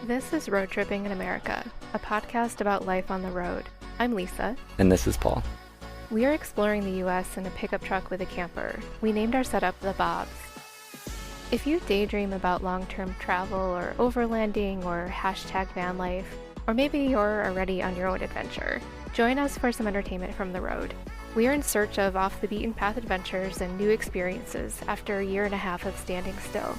This is Road Tripping in America, a podcast about life on the road. I'm Lisa. And this is Paul. We are exploring the U.S. in a pickup truck with a camper. We named our setup the Bobs. If you daydream about long-term travel or overlanding or hashtag van life, or maybe you're already on your own adventure, join us for some entertainment from the road. We are in search of off-the-beaten-path adventures and new experiences after a year and a half of standing still.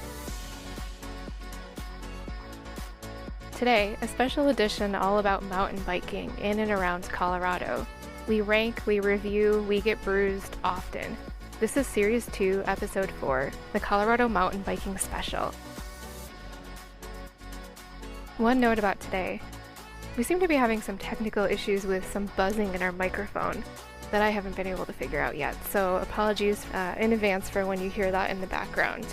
Today, a special edition all about mountain biking in and around Colorado. We rank, we review, we get bruised often. This is Series 2, Episode 4, the Colorado Mountain Biking Special. One note about today. We seem to be having some technical issues with some buzzing in our microphone that I haven't been able to figure out yet, so apologies in advance for when you hear that in the background.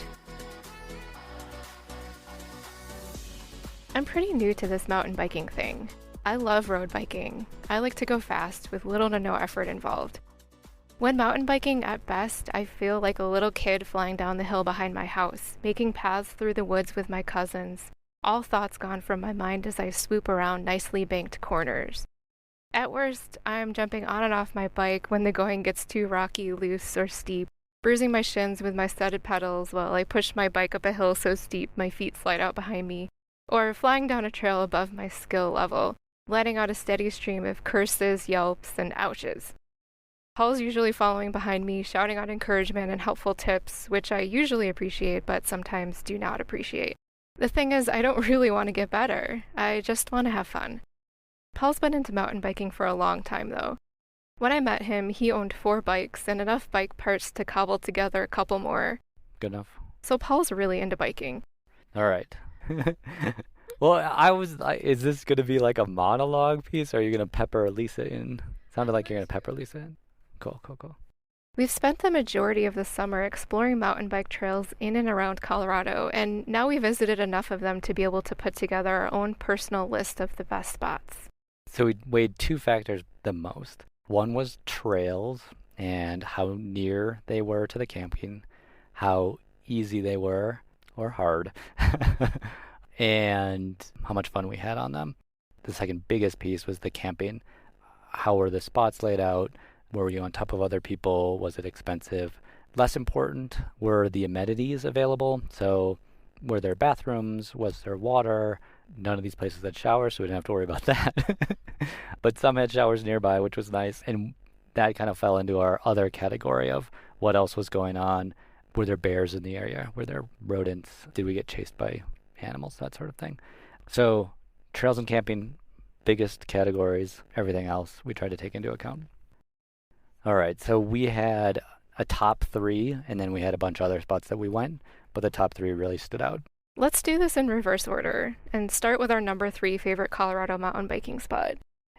I'm pretty new to this mountain biking thing. I love road biking. I like to go fast with little to no effort involved. When mountain biking, at best, I feel like a little kid flying down the hill behind my house, making paths through the woods with my cousins, all thoughts gone from my mind as I swoop around nicely banked corners. At worst, I'm jumping on and off my bike when the going gets too rocky, loose, or steep, bruising my shins with my studded pedals while I push my bike up a hill so steep my feet slide out behind me, or flying down a trail above my skill level, letting out a steady stream of curses, yelps, and ouches. Paul's usually following behind me, shouting out encouragement and helpful tips, which I usually appreciate but sometimes do not appreciate. The thing is, I don't really want to get better. I just want to have fun. Paul's been into mountain biking for a long time, though. When I met him, he owned 4 bikes and enough bike parts to cobble together a couple more. Good enough. So Paul's really into biking. All right. Well, is this going to be like a monologue piece, or are you going to pepper Lisa in? Sounded like you're going to pepper Lisa in. Cool. We've spent the majority of the summer exploring mountain bike trails in and around Colorado, and now we visited enough of them to be able to put together our own personal list of the best spots. So we weighed 2 factors the most. One was trails and how near they were to the camping, how easy they were, or hard, and how much fun we had on them. The second biggest piece was the camping. How were the spots laid out? Were you on top of other people? Was it expensive? Less important were the amenities available. So were there bathrooms? Was there water? None of these places had showers, so we didn't have to worry about that. But some had showers nearby, which was nice. And that kind of fell into our other category of what else was going on. Were there bears in the area? Were there rodents? Did we get chased by animals? That sort of thing. So trails and camping, biggest categories. Everything else we tried to take into account. All right, so we had a top 3, and then we had a bunch of other spots that we went, but the top 3 really stood out. Let's do this in reverse order and start with our number 3 favorite Colorado mountain biking spot.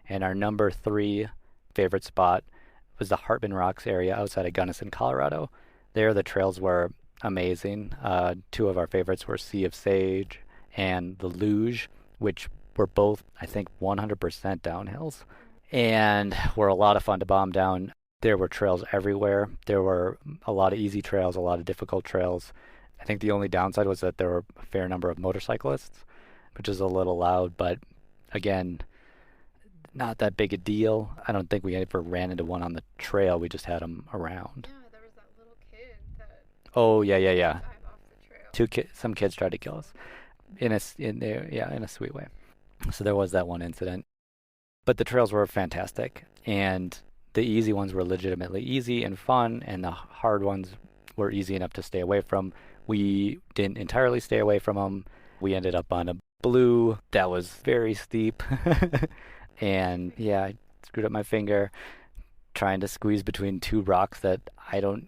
And our number 3 favorite spot was the Hartman Rocks area outside of Gunnison, Colorado. There, the trails were amazing. 2 of our favorites were Sea of Sage and the Luge, which were both, I think, 100% downhills, and were a lot of fun to bomb down. There were trails everywhere. There were a lot of easy trails, a lot of difficult trails. I think the only downside was that there were a fair number of motorcyclists, which is a little loud, but again, not that big a deal. I don't think we ever ran into one on the trail. We just had them around. Yeah, there was that little kid that... Oh, yeah. Dive off the trail. Some kids tried to kill us in a sweet way. So there was that one incident. But the trails were fantastic, and the easy ones were legitimately easy and fun, and the hard ones were easy enough to stay away from. We didn't entirely stay away from them. We ended up on a blue that was very steep, and yeah, I screwed up my finger trying to squeeze between 2 rocks that I don't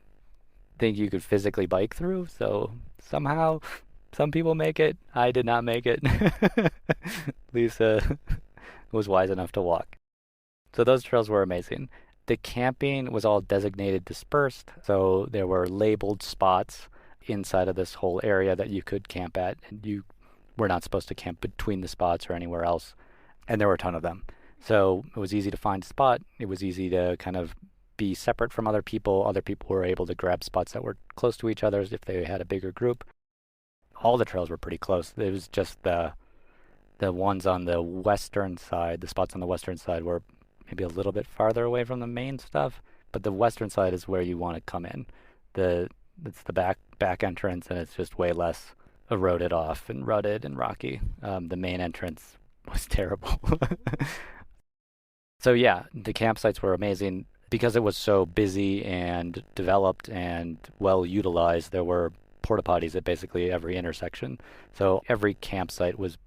think you could physically bike through. So somehow, some people make it. I did not make it. Lisa was wise enough to walk. So those trails were amazing. The camping was all designated dispersed, so there were labeled spots inside of this whole area that you could camp at, and you were not supposed to camp between the spots or anywhere else, and there were a ton of them. So it was easy to find a spot. It was easy to kind of be separate from other people. Other people were able to grab spots that were close to each other if they had a bigger group. All the trails were pretty close. It was just the The ones on the western side, the spots on the western side were maybe a little bit farther away from the main stuff, but the western side is where you want to come in. The it's the back entrance, and it's just way less eroded off and rutted and rocky. The main entrance was terrible. So yeah, the campsites were amazing because it was so busy and developed and well utilized. There were porta potties at basically every intersection. So every campsite was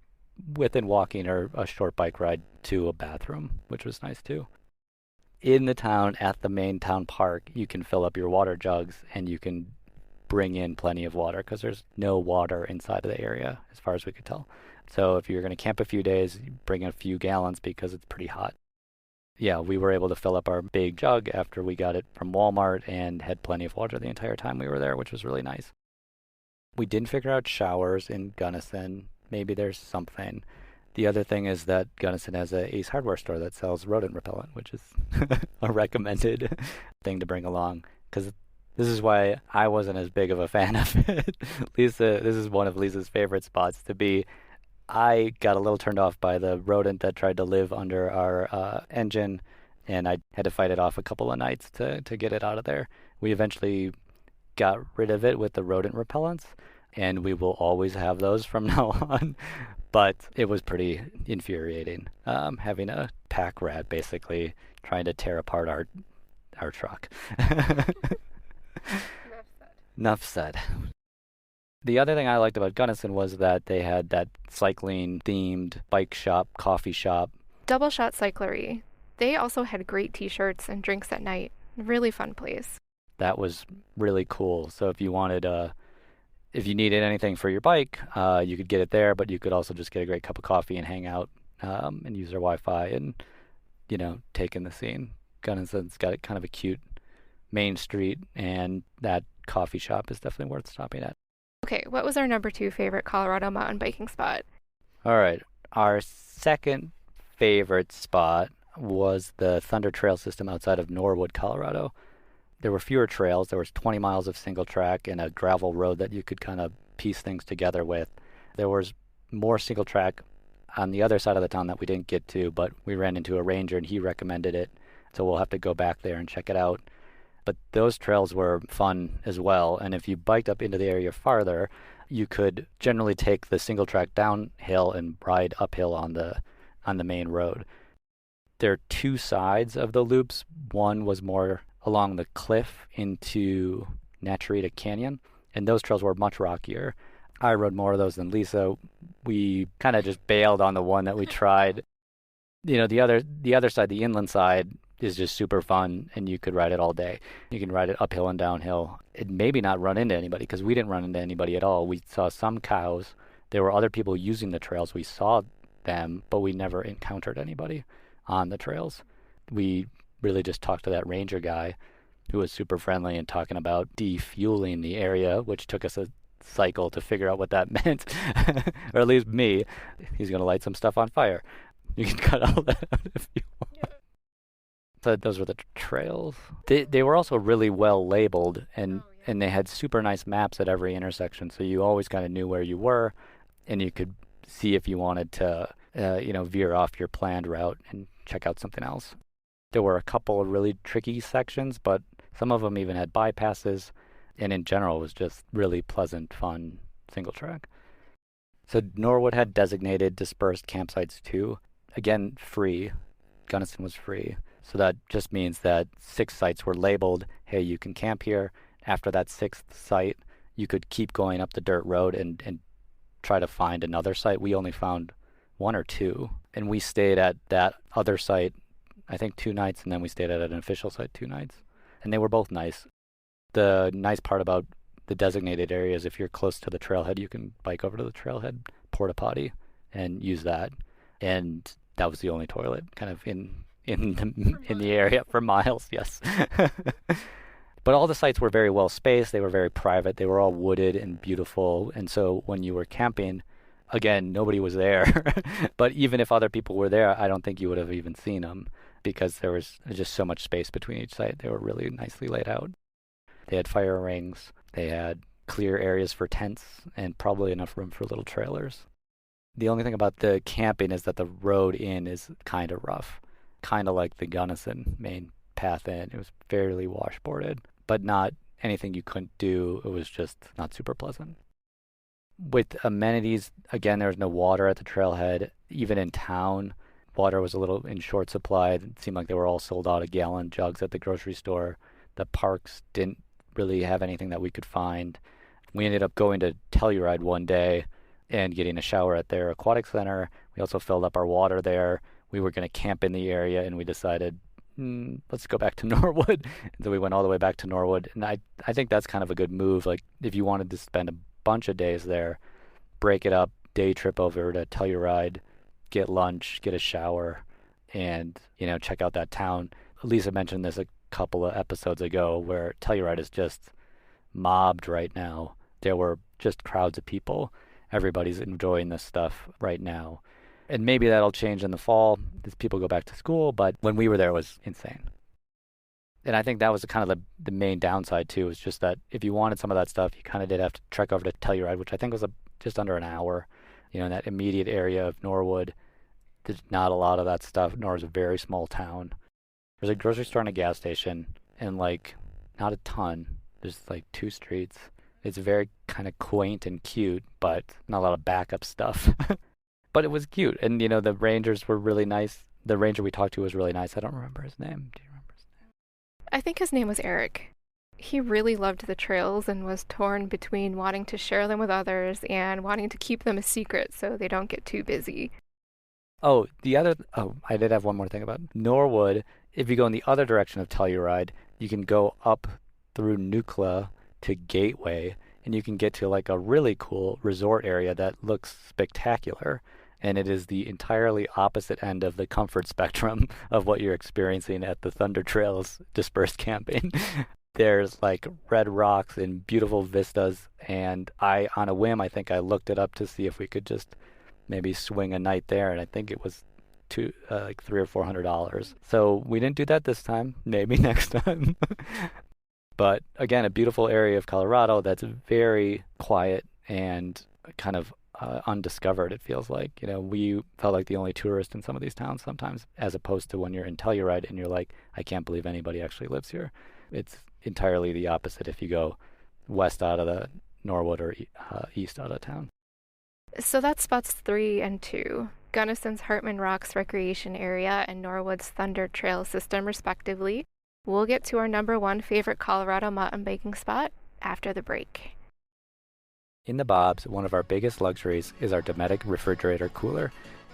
within walking or a short bike ride to a bathroom, which was nice too. In the town, at the main town park, you can fill up your water jugs and you can bring in plenty of water because there's no water inside of the area as far as we could tell. So if you're going to camp a few days, you bring in a few gallons because it's pretty hot. Yeah, we were able to fill up our big jug after we got it from Walmart and had plenty of water the entire time we were there, which was really nice. We didn't figure out showers in Gunnison. Maybe there's something. The other thing is that Gunnison has a Ace Hardware store that sells rodent repellent, which is a recommended thing to bring along. Because this is why I wasn't as big of a fan of it. Lisa, this is one of Lisa's favorite spots to be. I got a little turned off by the rodent that tried to live under our engine, and I had to fight it off a couple of nights to get it out of there. We eventually got rid of it with the rodent repellents, and we will always have those from now on. But it was pretty infuriating having a pack rat basically trying to tear apart our truck. Enough said. The other thing I liked about Gunnison was that they had that cycling-themed bike shop, coffee shop. Double Shot Cyclery. They also had great t-shirts and drinks at night. Really fun place. That was really cool. So if you needed anything for your bike, you could get it there, but you could also just get a great cup of coffee and hang out and use their Wi-Fi and, take in the scene. Gunnison's got kind of a cute main street, and that coffee shop is definitely worth stopping at. Okay, what was our number 2 favorite Colorado mountain biking spot? All right. Our second favorite spot was the Thunder Trail system outside of Norwood, Colorado. There were fewer trails. There was 20 miles of single track and a gravel road that you could kind of piece things together with. There was more single track on the other side of the town that we didn't get to, but we ran into a ranger and he recommended it. So we'll have to go back there and check it out. But those trails were fun as well. And if you biked up into the area farther, you could generally take the single track downhill and ride uphill on the main road. There are 2 sides of the loops. One was more along the cliff into Naturita Canyon, and those trails were much rockier. I rode more of those than Lisa. We kind of just bailed on the one that we tried. The other side, the inland side, is just super fun, and you could ride it all day. You can ride it uphill and downhill. It maybe not run into anybody, because we didn't run into anybody at all. We saw some cows. There were other people using the trails. We saw them, but we never encountered anybody on the trails. We really just talked to that ranger guy who was super friendly and talking about defueling the area, which took us a cycle to figure out what that meant, or at least me. He's going to light some stuff on fire. You can cut all that out if you want. Yeah. So those were the trails. They were also really well labeled, and they had super nice maps at every intersection, so you always kind of knew where you were, and you could see if you wanted to veer off your planned route and check out something else. There were a couple of really tricky sections, but some of them even had bypasses, and in general it was just really pleasant, fun single track. So Norwood had designated dispersed campsites too. Again, free. Gunnison was free. So that just means that 6 sites were labeled, hey, you can camp here. After that 6th site, you could keep going up the dirt road and try to find another site. We only found 1 or 2, and we stayed at that other site, I think 2 nights, and then we stayed at an official site 2 nights. And they were both nice. The nice part about the designated areas, if you're close to the trailhead, you can bike over to the trailhead porta potty and use that. And that was the only toilet kind of in the area for miles, yes. But all the sites were very well spaced. They were very private. They were all wooded and beautiful. And so when you were camping, again, nobody was there. But even if other people were there, I don't think you would have even seen them because there was just so much space between each site. They were really nicely laid out. They had fire rings. They had clear areas for tents and probably enough room for little trailers. The only thing about the camping is that the road in is kind of rough, kind of like the Gunnison main path in. It was fairly washboarded, but not anything you couldn't do. It was just not super pleasant. With amenities, again, there was no water at the trailhead. Even in town, water was a little in short supply. It seemed like they were all sold out of gallon jugs at the grocery store. The parks didn't really have anything that we could find. We ended up going to Telluride one day and getting a shower at their aquatic center. We also filled up our water there. We were going to camp in the area, and we decided, let's go back to Norwood. And so we went all the way back to Norwood. And I think that's kind of a good move. Like, if you wanted to spend a bunch of days there, break it up, day trip over to Telluride, get lunch, get a shower, and, check out that town. Lisa mentioned this a couple of episodes ago where Telluride is just mobbed right now. There were just crowds of people. Everybody's enjoying this stuff right now. And maybe that'll change in the fall as people go back to school, but when we were there, it was insane. And I think that was kind of the main downside, too, is just that if you wanted some of that stuff, you kind of did have to trek over to Telluride, which I think was just under an hour. In that immediate area of Norwood, there's not a lot of that stuff. Norwood's a very small town. There's a grocery store and a gas station, and, not a ton. There's, 2 streets. It's very kind of quaint and cute, but not a lot of backup stuff. But it was cute. And, the rangers were really nice. The ranger we talked to was really nice. I don't remember his name. Do you remember his name? I think his name was Eric. He really loved the trails and was torn between wanting to share them with others and wanting to keep them a secret so they don't get too busy. I did have one more thing about Norwood. If you go in the other direction of Telluride, you can go up through Nucla to Gateway, and you can get to a really cool resort area that looks spectacular. And it is the entirely opposite end of the comfort spectrum of what you're experiencing at the Thunder Trails dispersed camping. There's red rocks and beautiful vistas, and on a whim, I think I looked it up to see if we could just maybe swing a night there, and I think it was $300 or $400. So we didn't do that this time. Maybe next time. But again, a beautiful area of Colorado that's very quiet and kind of undiscovered, it feels like. We felt like the only tourist in some of these towns sometimes, as opposed to when you're in Telluride and you're like, I can't believe anybody actually lives here. It's entirely the opposite if you go west out of the Norwood or east out of town. So that's spots 3 and 2. Gunnison's Hartman Rocks Recreation Area and Norwood's Thunder Trail System, respectively. We'll get to our number 1 favorite Colorado mountain biking spot after the break. In the Bobs, one of our biggest luxuries is our Dometic refrigerator cooler.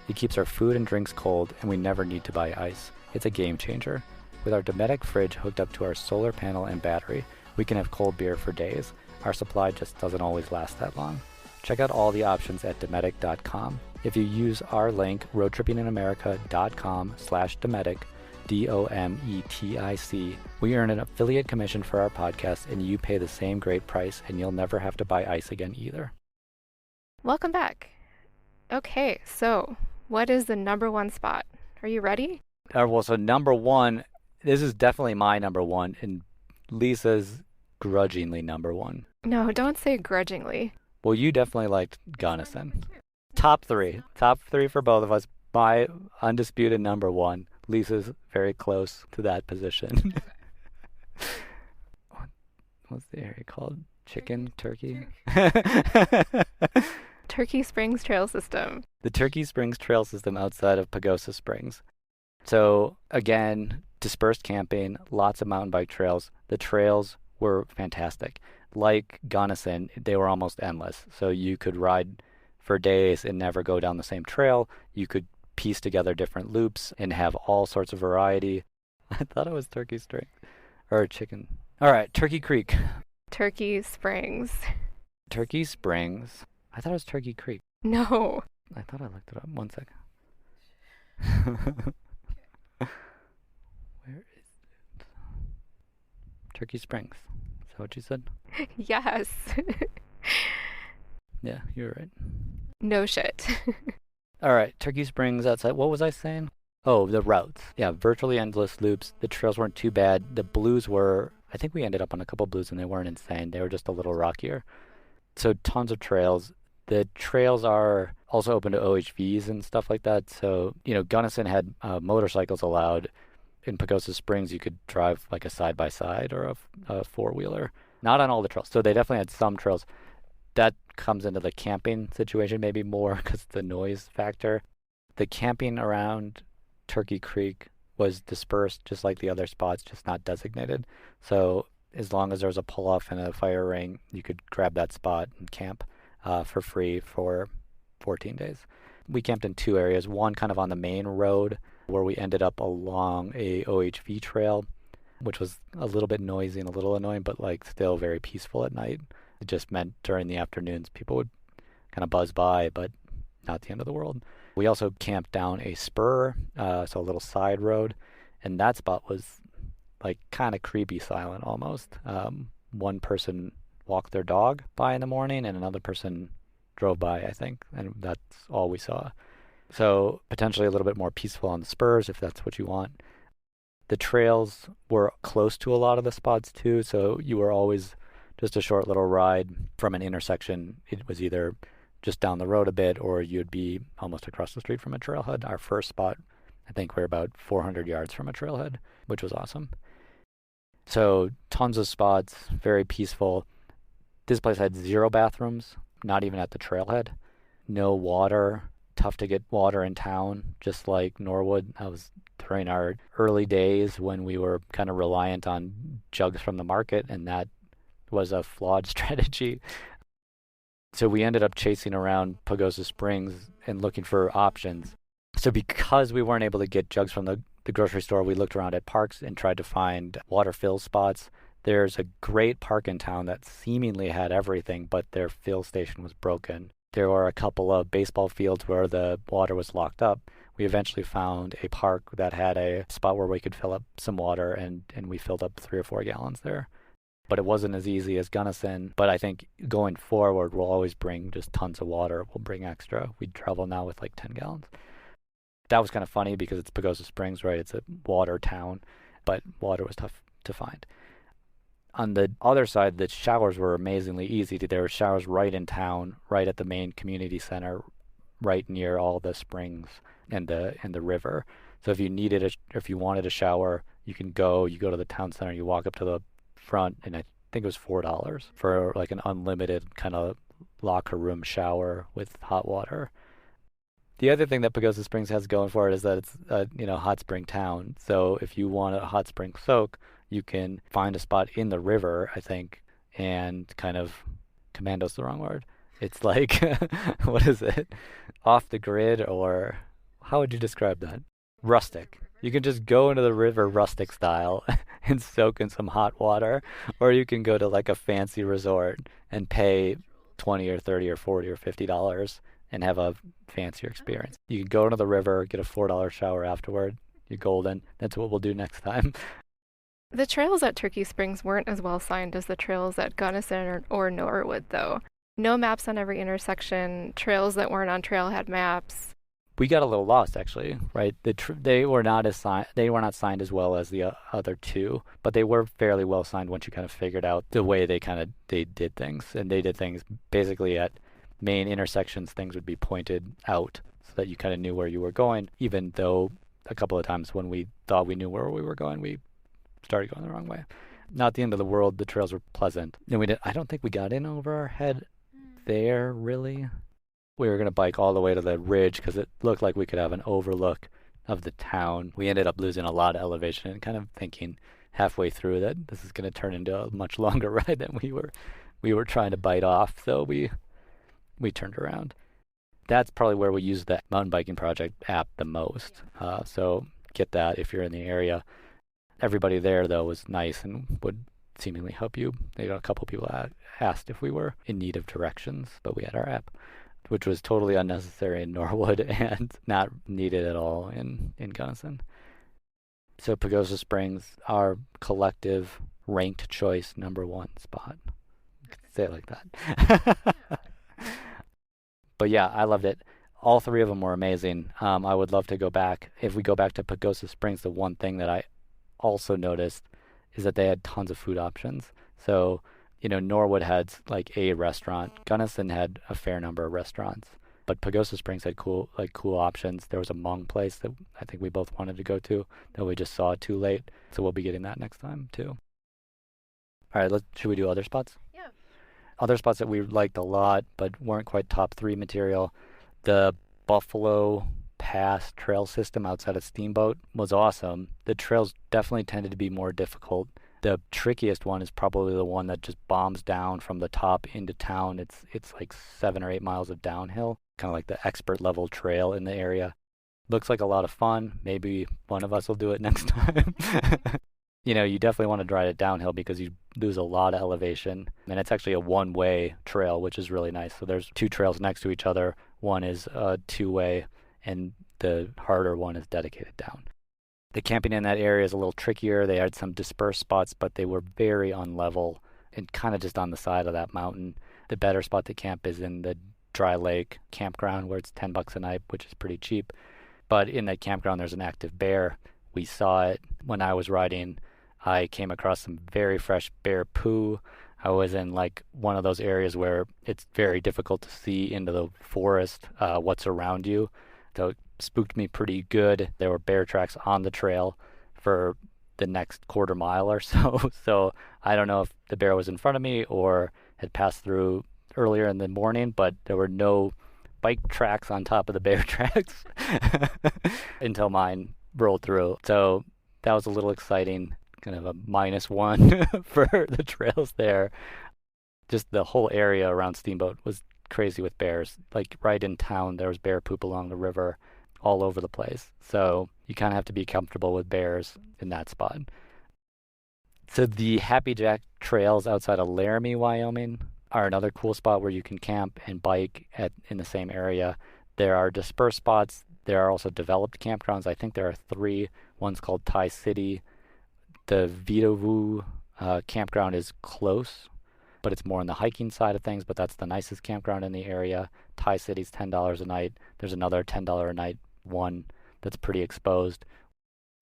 It keeps our food and drinks cold, and we never need to buy ice. It's a game changer. With our Dometic fridge hooked up to our solar panel and battery, we can have cold beer for days. Our supply just doesn't always last that long. Check out all the options at Dometic.com. If you use our link, roadtrippinginamerica.com/Dometic, DOMETIC, we earn an affiliate commission for our podcast, and you pay the same great price, and you'll never have to buy ice again either. Welcome back. Okay, so what is the number 1 spot? Are you ready? So number 1, this is definitely my number 1, and Lisa's grudgingly number 1. No, don't say grudgingly. Well, you definitely liked Gunnison. Top 3 for both of us. My undisputed number 1. Lisa's very close to that position. What's the area called? Turkey? Turkey Springs Trail System. The Turkey Springs Trail System outside of Pagosa Springs. So, again, dispersed camping, lots of mountain bike trails. The trails were fantastic. Like Gunnison, they were almost endless. So you could ride for days and never go down the same trail. You could piece together different loops and have all sorts of variety. I thought it was Turkey Springs. Or chicken. All right, Turkey Creek. Turkey Springs. Turkey Springs. I thought it was Turkey Creek. No. I thought I looked it up. 1 second. Where is it? Turkey Springs. Is that what you said? Yes. Yeah, you're right. No shit. All right, Turkey Springs outside. What was I saying? Oh, the routes. Yeah, virtually endless loops. The trails weren't too bad. The blues were, I think we ended up on a couple blues and they weren't insane. They were just a little rockier. So tons of trails. The trails are also open to OHVs and stuff like that. So, Gunnison had motorcycles allowed. In Pagosa Springs, you could drive like a side-by-side or a four-wheeler. Not on all the trails. So they definitely had some trails. That comes into the camping situation maybe more because the noise factor. The camping around Turkey Creek was dispersed just like the other spots, just not designated. So as long as there was a pull-off and a fire ring, you could grab that spot and camp for free for 14 days. We camped in two areas, one kind of on the main road where we ended up along a OHV trail, which was a little bit noisy and a little annoying, but like still very peaceful at night. It just meant during the afternoons people would kind of buzz by, but not the end of the world. We also camped down a spur, so a little side road, and that spot was like kind of creepy silent almost. One person walked their dog by in the morning and another person drove by, I think, and that's all we saw. So potentially a little bit more peaceful on the spurs if that's what you want. The trails were close to a lot of the spots too, so you were always just a short little ride from an intersection. It was either just down the road a bit or you'd be almost across the street from a trailhead. Our first spot, I think we're about 400 yards from a trailhead, which was awesome. So tons of spots, very peaceful. This place had 0 bathrooms, not even at the trailhead. No water. Tough to get water in town, just like Norwood. That was during our early days when we were kind of reliant on jugs from the market, and that was a flawed strategy. So we ended up chasing around Pagosa Springs and looking for options. So because we weren't able to get jugs from the grocery store, we looked around at parks and tried to find water fill spots. There's a great park in town that seemingly had everything, but their fill station was broken. There were a couple of baseball fields where the water was locked up. We eventually found a park that had a spot where we could fill up some water, and we filled up 3 or 4 gallons there. But it wasn't as easy as Gunnison. But I think going forward, we'll always bring just tons of water. We'll bring extra. We travel now with like 10 gallons. That was kind of funny because it's Pagosa Springs, right? It's a water town, but water was tough to find. On the other side, the showers were amazingly easy. There were showers right in town, right at the main community center, right near all the springs and the river. So if you wanted a shower, you go to the town center, you walk up to the front, and I think it was $4 for like an unlimited kind of locker room shower with hot water. The other thing that Pagosa Springs has going for it is that it's a hot spring town. So if you want a hot spring soak, you can find a spot in the river, I think, and kind of, commando's the wrong word. It's like, what is it? Off the grid, or how would you describe that? Rustic. You can just go into the river rustic style and soak in some hot water, or you can go to like a fancy resort and pay 20 or 30 or 40 or $50 and have a fancier experience. You can go into the river, get a $4 shower afterward. You're golden. That's what we'll do next time. The trails at Turkey Springs weren't as well signed as the trails at Gunnison or Norwood, though. No maps on every intersection, trails that weren't on trailhead maps. We got a little lost, actually, right? They were not signed as well as the other two, but they were fairly well signed once you kind of figured out the way they did things. And they did things basically at main intersections. Things would be pointed out so that you kind of knew where you were going, even though a couple of times when we thought we knew where we were going, we started going the wrong way. Not the end of the world. The trails were pleasant. And I don't think we got in over our head there, really. We were going to bike all the way to the ridge because it looked like we could have an overlook of the town. We ended up losing a lot of elevation and kind of thinking halfway through that this is going to turn into a much longer ride than we were trying to bite off. So we turned around. That's probably where we use the Mountain Biking Project app the most. So get that if you're in the area. Everybody there, though, was nice and would seemingly help you. A couple people asked if we were in need of directions, but we had our app, which was totally unnecessary in Norwood and not needed at all in Gunnison. So Pagosa Springs, our collective ranked choice #1 spot. You could say it like that. But yeah, I loved it. All 3 of them were amazing. I would love to go back. If we go back to Pagosa Springs, the one thing that I also noticed is that they had tons of food options. So Norwood had like a restaurant. Gunnison had a fair number of restaurants. But Pagosa Springs had cool options. There was a Hmong place that I think we both wanted to go to that we just saw too late. So we'll be getting that next time too. All right, should we do other spots? Yeah. Other spots that we liked a lot but weren't quite top 3 material. The Buffalo Pass trail system outside of Steamboat was awesome. The trails definitely tended to be more difficult. The trickiest one is probably the one that just bombs down from the top into town. It's like 7 or 8 miles of downhill, kind of like the expert level trail in the area. Looks like a lot of fun. Maybe one of us will do it next time. You definitely want to ride it downhill because you lose a lot of elevation. And it's actually a one-way trail, which is really nice. So there's 2 trails next to each other. One is a 2-way, and the harder one is dedicated down. The camping in that area is a little trickier. They had some dispersed spots, but they were very unlevel and kind of just on the side of that mountain. The better spot to camp is in the Dry Lake campground where it's $10 a night, which is pretty cheap. But in that campground, there's an active bear. We saw it when I was riding. I came across some very fresh bear poo. I was in like one of those areas where it's very difficult to see into the forest what's around you. So it spooked me pretty good. There were bear tracks on the trail for the next quarter mile or so. So I don't know if the bear was in front of me or had passed through earlier in the morning, but there were no bike tracks on top of the bear tracks until mine rolled through. So that was a little exciting, kind of a -1 for the trails there. Just the whole area around Steamboat was crazy with bears. Like right in town, there was bear poop along the river all over the place. So you kind of have to be comfortable with bears in that spot. So the Happy Jack trails outside of Laramie, Wyoming are another cool spot where you can camp and bike in the same area. There are dispersed spots. There are also developed campgrounds. I think there are 3. One's called Tie City. The Vitovu campground is close, but it's more on the hiking side of things, but that's the nicest campground in the area. Tie City's $10 a night. There's another $10 a night one that's pretty exposed.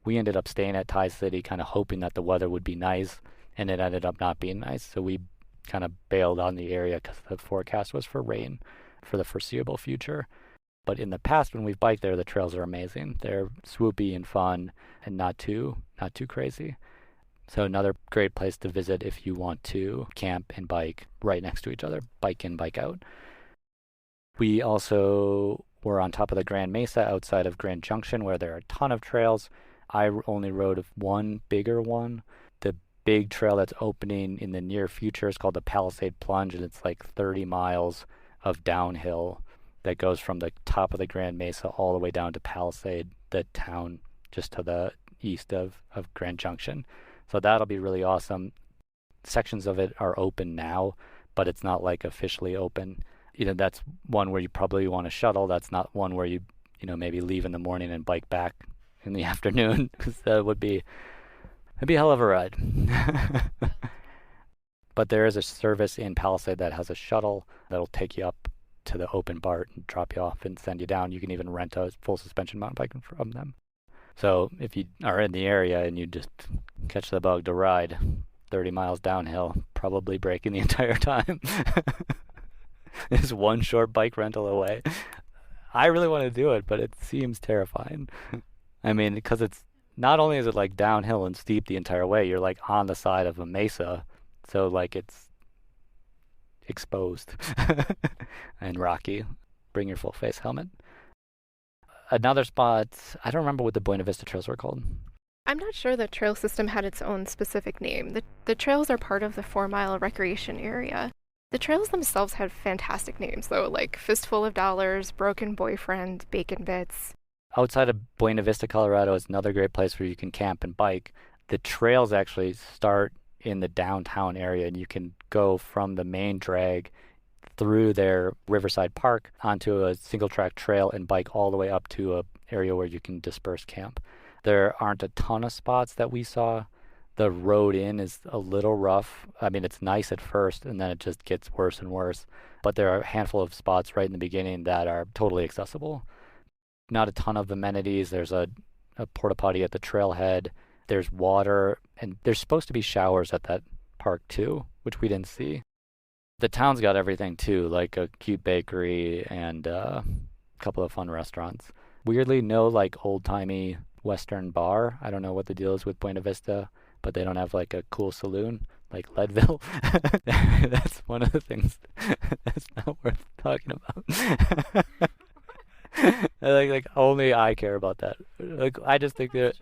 We ended up staying at Tie City kind of hoping that the weather would be nice, and it ended up not being nice, so we kind of bailed on the area because the forecast was for rain for the foreseeable future. But in the past, when we've biked there, the trails are amazing. They're swoopy and fun and not too crazy. So another great place to visit if you want to camp and bike right next to each other, bike in, bike out. We also were on top of the Grand Mesa outside of Grand Junction where there are a ton of trails. I only rode one bigger one. The big trail that's opening in the near future is called the Palisade Plunge, and it's like 30 miles of downhill that goes from the top of the Grand Mesa all the way down to Palisade, the town just to the east of Grand Junction. So that'll be really awesome. Sections of it are open now, but it's not like officially open. That's one where you probably want to shuttle. That's not one where you maybe leave in the morning and bike back in the afternoon, because that would be a hell of a ride. But there is a service in Palisade that has a shuttle that'll take you up to the open BART and drop you off and send you down. You can even rent a full suspension mountain bike from them. So if you are in the area and you just catch the bug to ride 30 miles downhill, probably breaking the entire time. It's one short bike rental away. I really want to do it, but it seems terrifying. I mean, because it's not only is it like downhill and steep the entire way, you're like on the side of a mesa. So like it's exposed and rocky. Bring your full face helmet. Another spot, I don't remember what the Buena Vista trails were called. I'm not sure the trail system had its own specific name. The trails are part of the 4 Mile recreation area. The trails themselves had fantastic names, though, like Fistful of Dollars, Broken Boyfriend, Bacon Bits. Outside of Buena Vista, Colorado is another great place where you can camp and bike. The trails actually start in the downtown area, and you can go from the main drag through their Riverside Park onto a single track trail and bike all the way up to a area where you can disperse camp. There aren't a ton of spots that we saw. The road in is a little rough. I mean, it's nice at first, and then it just gets worse and worse. But there are a handful of spots right in the beginning that are totally accessible. Not a ton of amenities. There's a porta potty at the trailhead. There's water, and there's supposed to be showers at that park too, which we didn't see. The town's got everything too, like a cute bakery and a couple of fun restaurants. Weirdly, no like old-timey Western bar. I don't know what the deal is with Buena Vista, but they don't have like a cool saloon like Leadville. That's one of the things that's not worth talking about. like only I care about that. Like I just think that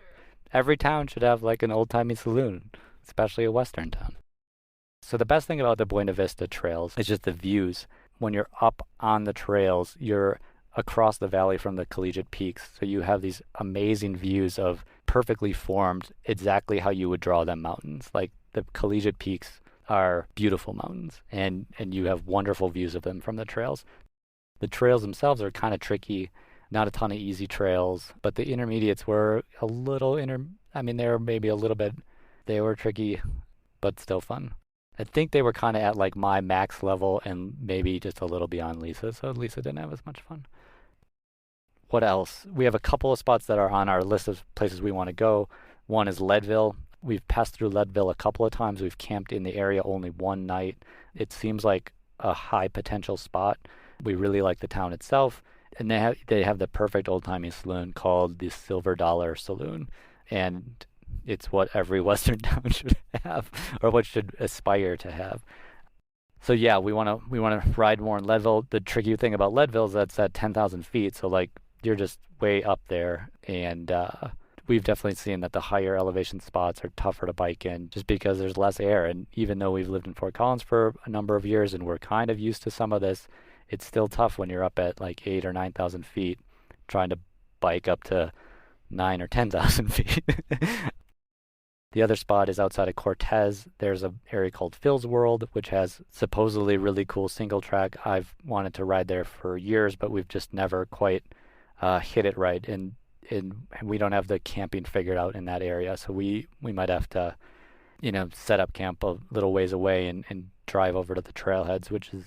every town should have like an old-timey saloon, especially a Western town. So the best thing about the Buena Vista trails is just the views. When you're up on the trails, you're across the valley from the collegiate peaks. So you have these amazing views of perfectly formed, exactly how you would draw them mountains. Like the collegiate peaks are beautiful mountains, and you have wonderful views of them from the trails. The trails themselves are kind of tricky, not a ton of easy trails, but the intermediates were a little they were maybe a little bit, they were tricky, but still fun. I think they were kind of at like my max level and maybe just a little beyond Lisa, so Lisa didn't have as much fun. What else? We have a couple of spots that are on our list of places we want to go. One is Leadville. We've passed through Leadville a couple of times. We've camped in the area only one night. It seems like a high potential spot. We really like the town itself, and they have the perfect old-timey saloon called the Silver Dollar Saloon, and it's what every Western town should have, or what should aspire to have. So yeah, we want to ride more in Leadville. The tricky thing about Leadville is that's at 10,000 feet, so like you're just way up there, and we've definitely seen that the higher elevation spots are tougher to bike in just because there's less air. And even though we've lived in Fort Collins for a number of years and we're kind of used to some of this, it's still tough when you're up at like 8,000 or 9,000 feet trying to bike up to 9,000 or 10,000 feet. The other spot is outside of Cortez. There's an area called Phil's World, which has supposedly really cool single track. I've wanted to ride there for years, but we've just never quite hit it right. And we don't have the camping figured out in that area. So we might have to, set up camp a little ways away and drive over to the trailheads, which is,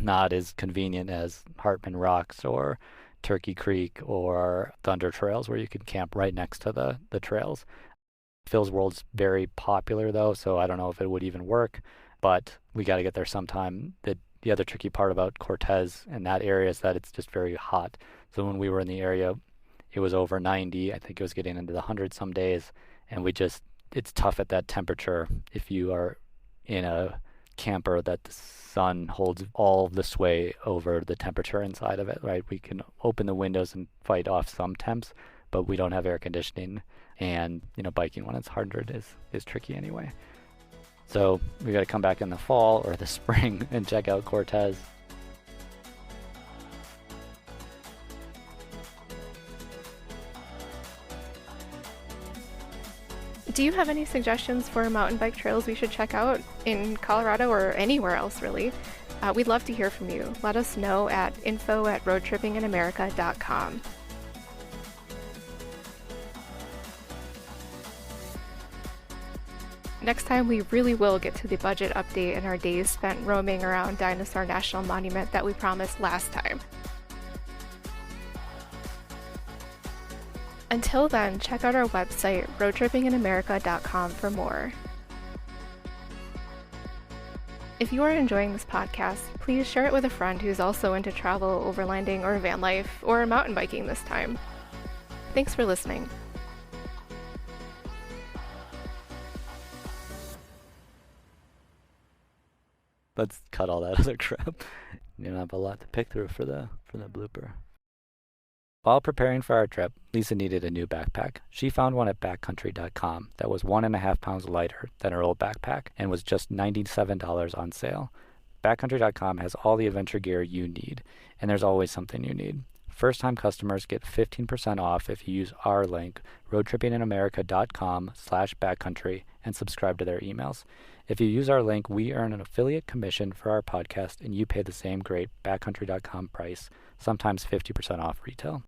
not as convenient as Hartman Rocks or Turkey Creek or Thunder Trails, where you can camp right next to the trails. Phil's World's very popular though, so I don't know if it would even work, but we got to get there sometime. The other tricky part about Cortez and that area is that it's just very hot. So when we were in the area, it was over 90. I think it was getting into the 100 some days, and it's tough at that temperature if you are in a camper that the sun holds all the sway over the temperature inside of it, right? We can open the windows and fight off some temps, but we don't have air conditioning, and biking when it's 100 is tricky anyway. So we got to come back in the fall or the spring and check out Cortez. Do you have any suggestions for mountain bike trails we should check out in Colorado or anywhere else, really? We'd love to hear from you. Let us know at info@roadtrippinginamerica.com. Next time, we really will get to the budget update and our days spent roaming around Dinosaur National Monument that we promised last time. Until then, check out our website, roadtrippinginamerica.com, for more. If you are enjoying this podcast, please share it with a friend who's also into travel, overlanding, or van life, or mountain biking this time. Thanks for listening. Let's cut all that other crap. You don't have a lot to pick through for the blooper. While preparing for our trip, Lisa needed a new backpack. She found one at backcountry.com that was 1.5 pounds lighter than her old backpack and was just $97 on sale. Backcountry.com has all the adventure gear you need, and there's always something you need. First-time customers get 15% off if you use our link, roadtrippinginamerica.com/backcountry, and subscribe to their emails. If you use our link, we earn an affiliate commission for our podcast, and you pay the same great backcountry.com price, sometimes 50% off retail.